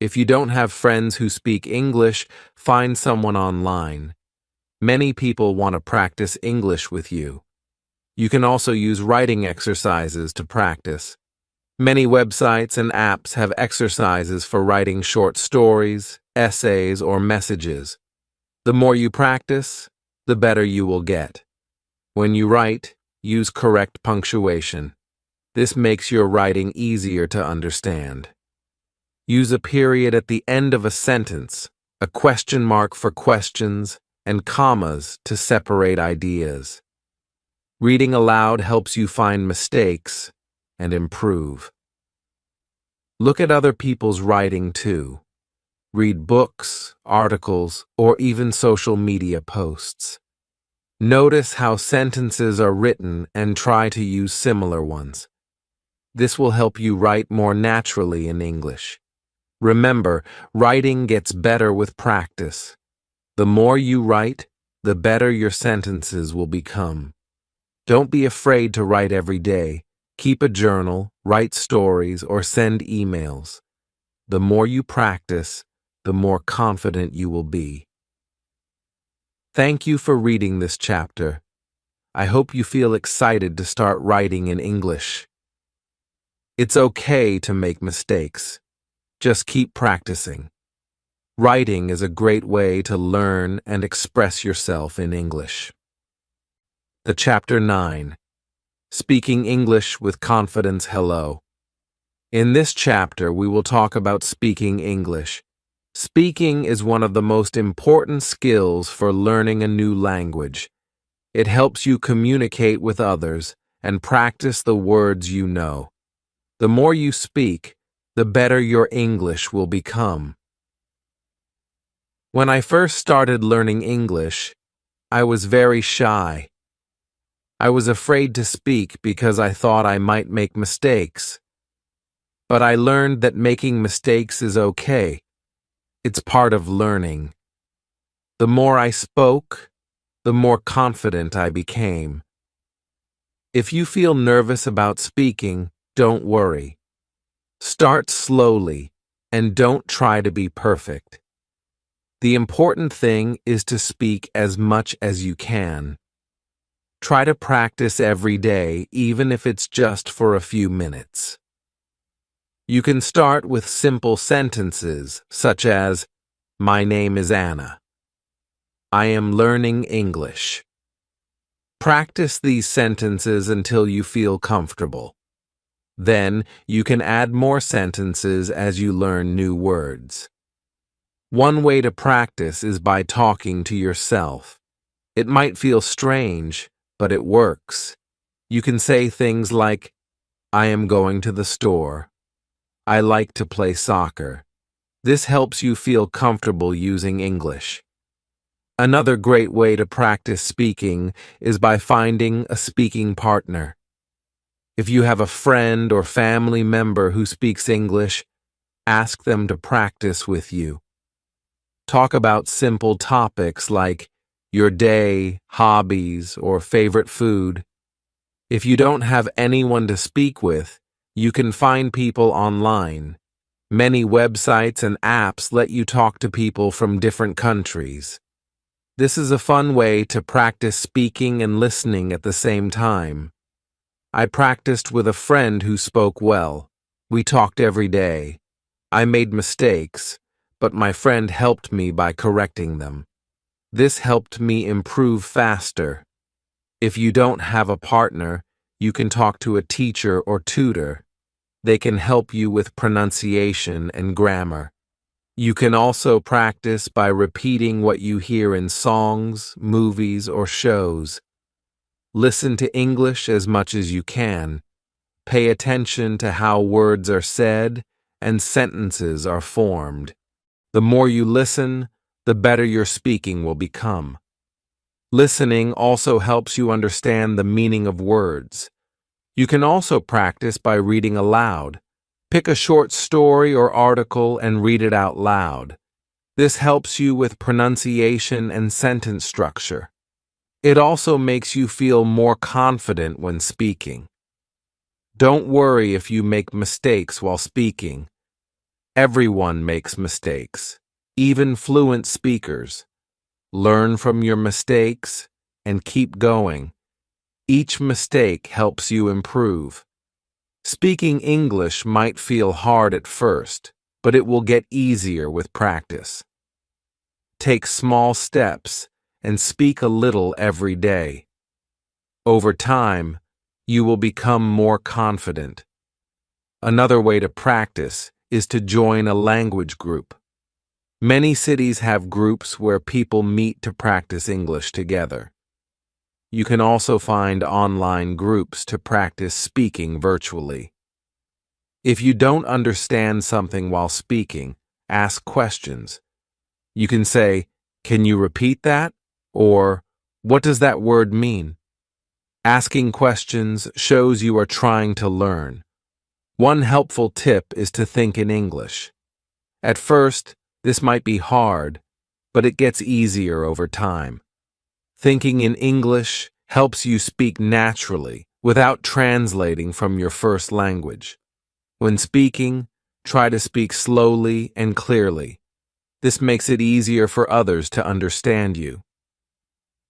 If you don't have friends who speak English, find someone online. Many people want to practice English with you. You can also use writing exercises to practice. Many websites and apps have exercises for writing short stories, essays, or messages. The more you practice, the better you will get. When you write, use correct punctuation. This makes your writing easier to understand. Use a period at the end of a sentence, a question mark for questions, and commas to separate ideas. Reading aloud helps you find mistakes and improve. Look at other people's writing too. Read books, articles, or even social media posts. Notice how sentences are written and try to use similar ones. This will help you write more naturally in English. Remember, writing gets better with practice. The more you write, the better your sentences will become. Don't be afraid to write every day. Keep a journal, write stories, or send emails. The more you practice, the more confident you will be. Thank you for reading this chapter. I hope you feel excited to start writing in English. It's okay to make mistakes. Just keep practicing. Writing is a great way to learn and express yourself in English. The Chapter 9. Speaking English with Confidence. Hello. In this chapter, we will talk about speaking English. Speaking is one of the most important skills for learning a new language. It helps you communicate with others and practice the words you know. The more you speak, the better your English will become. When I first started learning English, I was very shy. I was afraid to speak because I thought I might make mistakes. But I learned that making mistakes is okay. It's part of learning. The more I spoke, the more confident I became. If you feel nervous about speaking, don't worry. Start slowly and don't try to be perfect. The important thing is to speak as much as you can. Try to practice every day, even if it's just for a few minutes. You can start with simple sentences, such as, "My name is Anna. I am learning English." Practice these sentences until you feel comfortable. Then, you can add more sentences as you learn new words. One way to practice is by talking to yourself. It might feel strange, but it works. You can say things like, "I am going to the store. I like to play soccer." This helps you feel comfortable using English. Another great way to practice speaking is by finding a speaking partner. If you have a friend or family member who speaks English, ask them to practice with you. Talk about simple topics like your day, hobbies, or favorite food. If you don't have anyone to speak with, you can find people online. Many websites and apps let you talk to people from different countries. This is a fun way to practice speaking and listening at the same time. I practiced with a friend who spoke well. We talked every day. I made mistakes, but my friend helped me by correcting them. This helped me improve faster. If you don't have a partner, you can talk to a teacher or tutor. They can help you with pronunciation and grammar. You can also practice by repeating what you hear in songs, movies, or shows. Listen to English as much as you can. Pay attention to how words are said and sentences are formed. The more you listen, the better your speaking will become. Listening also helps you understand the meaning of words. You can also practice by reading aloud. Pick a short story or article and read it out loud. This helps you with pronunciation and sentence structure. It also makes you feel more confident when speaking. Don't worry if you make mistakes while speaking. Everyone makes mistakes, even fluent speakers. Learn from your mistakes and keep going. Each mistake helps you improve. Speaking English might feel hard at first, but it will get easier with practice. Take small steps and speak a little every day. Over time, you will become more confident. Another way to practice is to join a language group. Many cities have groups where people meet to practice English together. You can also find online groups to practice speaking virtually. If you don't understand something while speaking, ask questions. You can say, "Can you repeat that?" Or, "What does that word mean?" Asking questions shows you are trying to learn. One helpful tip is to think in English. At first, this might be hard, but it gets easier over time. Thinking in English helps you speak naturally without translating from your first language. When speaking, try to speak slowly and clearly. This makes it easier for others to understand you.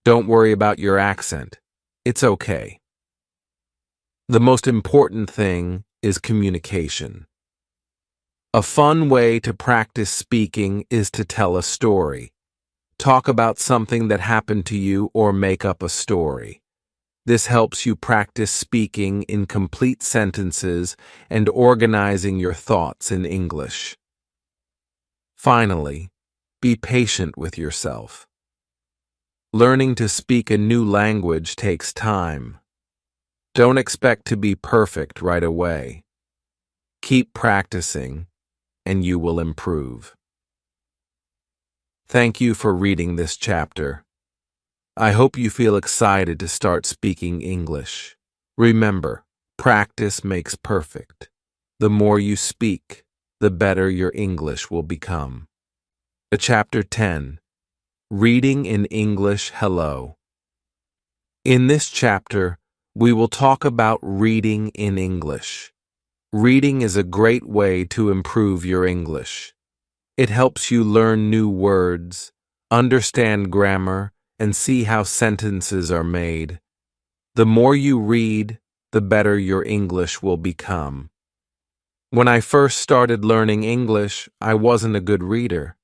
Don't worry about your accent. It's okay. The most important thing is communication. A fun way to practice speaking is to tell a story. Talk about something that happened to you or make up a story. This helps you practice speaking in complete sentences and organizing your thoughts in English. Finally, be patient with yourself. Learning to speak a new language takes time. Don't expect to be perfect right away. Keep practicing, and you will improve. Thank you for reading this chapter. I hope you feel excited to start speaking English. Remember, practice makes perfect. The more you speak, the better your English will become. Chapter 10. Reading in English Hello. In this chapter, we will talk about reading in English. Reading is a great way to improve your English. It helps you learn new words, understand grammar, and see how sentences are made. The more you read, the better your English will become. When I first started learning English, I wasn't a good reader.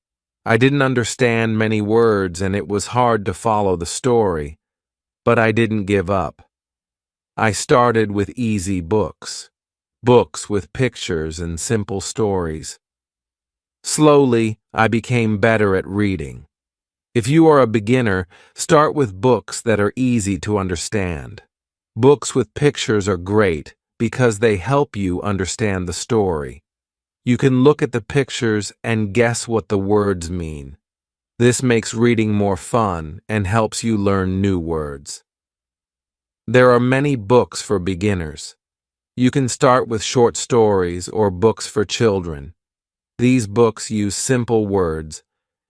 I didn't understand many words and it was hard to follow the story, but I didn't give up. I started with easy books with pictures and simple stories. Slowly, I became better at reading. If you are a beginner, start with books that are easy to understand. Books with pictures are great because they help you understand the story. You can look at the pictures and guess what the words mean. This makes reading more fun and helps you learn new words. There are many books for beginners. You can start with short stories or books for children. These books use simple words,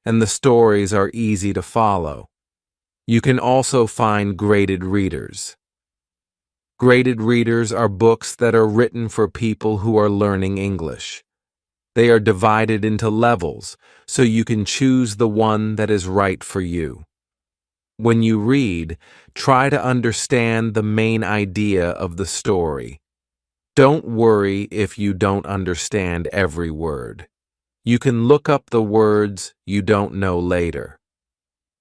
and the stories are easy to follow. You can also find graded readers. Graded readers are books that are written for people who are learning English. They are divided into levels, so you can choose the one that is right for you. When you read, try to understand the main idea of the story. Don't worry if you don't understand every word. You can look up the words you don't know later.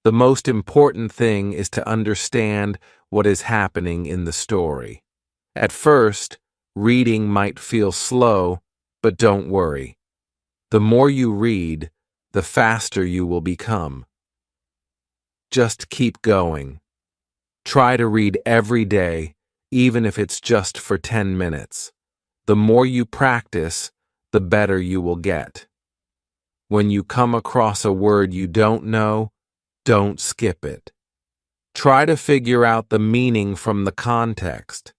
The most important thing is to understand what is happening in the story. At first, reading might feel slow, but don't worry. The more you read, the faster you will become. Just keep going. Try to read every day, even if it's just for 10 minutes. The more you practice, the better you will get. When you come across a word you don't know, don't skip it. Try to figure out the meaning from the context.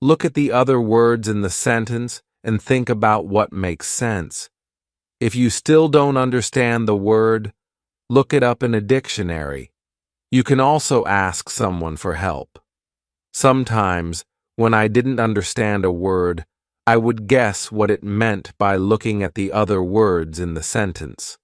Look at the other words in the sentence and think about what makes sense. If you still don't understand the word, look it up in a dictionary. You can also ask someone for help. Sometimes, When I didn't understand a word, I would guess what it meant by looking at the other words in the sentence.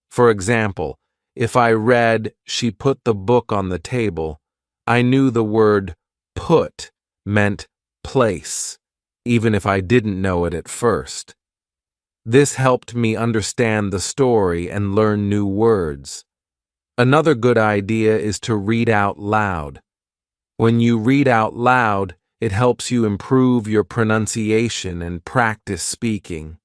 For example, if I read, "She put the book on the table," I knew the word put meant place, even if I didn't know it at first. This helped me understand the story and learn new words. Another good idea is to read out loud. When you read out loud, it helps you improve your pronunciation and practice speaking.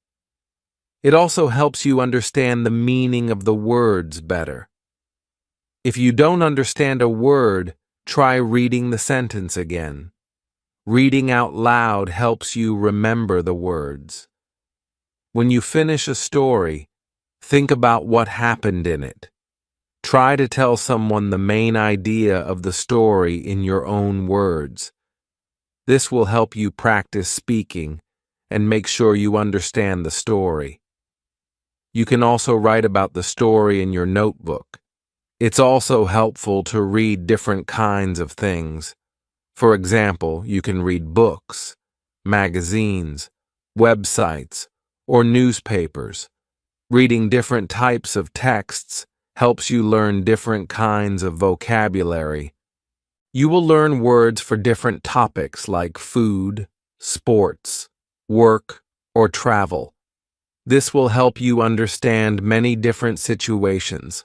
It also helps you understand the meaning of the words better. If you don't understand a word, try reading the sentence again. Reading out loud helps you remember the words. When you finish a story, think about what happened in it. Try to tell someone the main idea of the story in your own words. This will help you practice speaking and make sure you understand the story. You can also write about the story in your notebook. It's also helpful to read different kinds of things. For example, you can read books, magazines, websites, or newspapers. Reading different types of texts helps you learn different kinds of vocabulary. You will learn words for different topics like food, sports, work, or travel. This will help you understand many different situations.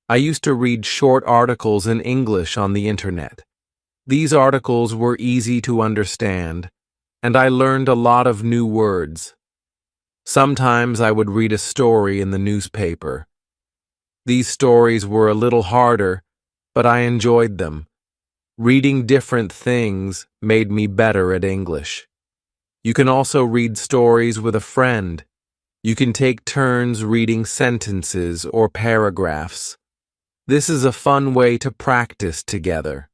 I used to read short articles in English on the internet. These articles were easy to understand, and I learned a lot of new words. Sometimes I would read a story in the newspaper. These stories were a little harder, but I enjoyed them. Reading different things made me better at English. You can also read stories with a friend. You can take turns reading sentences or paragraphs. This is a fun way to practice together.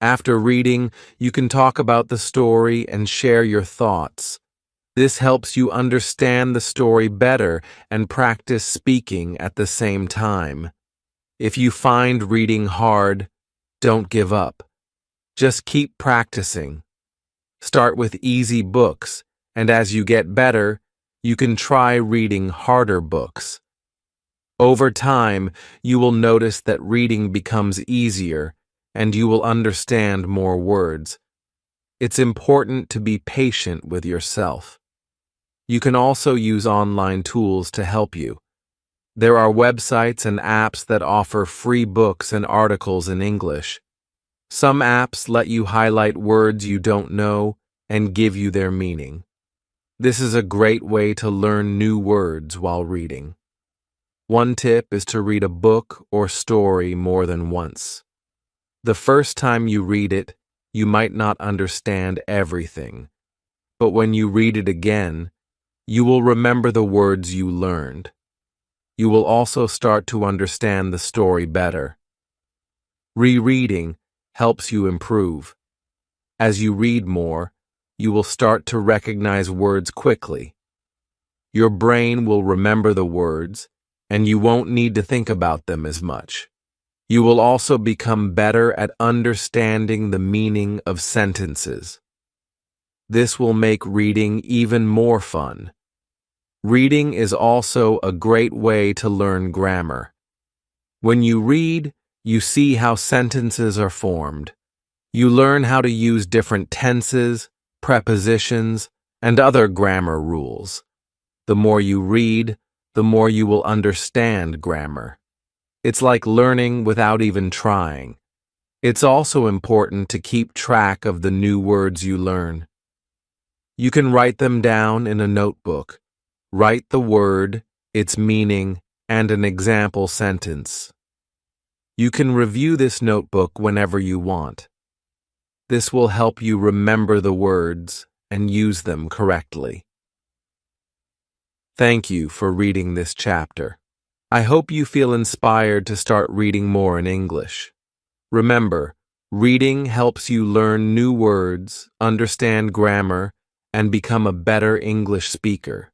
After reading, you can talk about the story and share your thoughts. This helps you understand the story better and practice speaking at the same time. If you find reading hard, don't give up. Just keep practicing. Start with easy books, and as you get better, you can try reading harder books. Over time, you will notice that reading becomes easier, and you will understand more words. It's important to be patient with yourself. You can also use online tools to help you. There are websites and apps that offer free books and articles in English. Some apps let you highlight words you don't know and give you their meaning. This is a great way to learn new words while reading. One tip is to read a book or story more than once. The first time you read it, you might not understand everything, but when you read it again, you will remember the words you learned. You will also start to understand the story better. Rereading helps you improve. As you read more, you will start to recognize words quickly. Your brain will remember the words, and you won't need to think about them as much. You will also become better at understanding the meaning of sentences. This will make reading even more fun. Reading is also a great way to learn grammar. When you read, you see how sentences are formed. You learn how to use different tenses, prepositions, and other grammar rules. The more you read, the more you will understand grammar. It's like learning without even trying. It's also important to keep track of the new words you learn. You can write them down in a notebook. Write the word, its meaning, and an example sentence. You can review this notebook whenever you want. This will help you remember the words and use them correctly. Thank you for reading this chapter. I hope you feel inspired to start reading more in English. Remember, reading helps you learn new words, understand grammar, and become a better English speaker.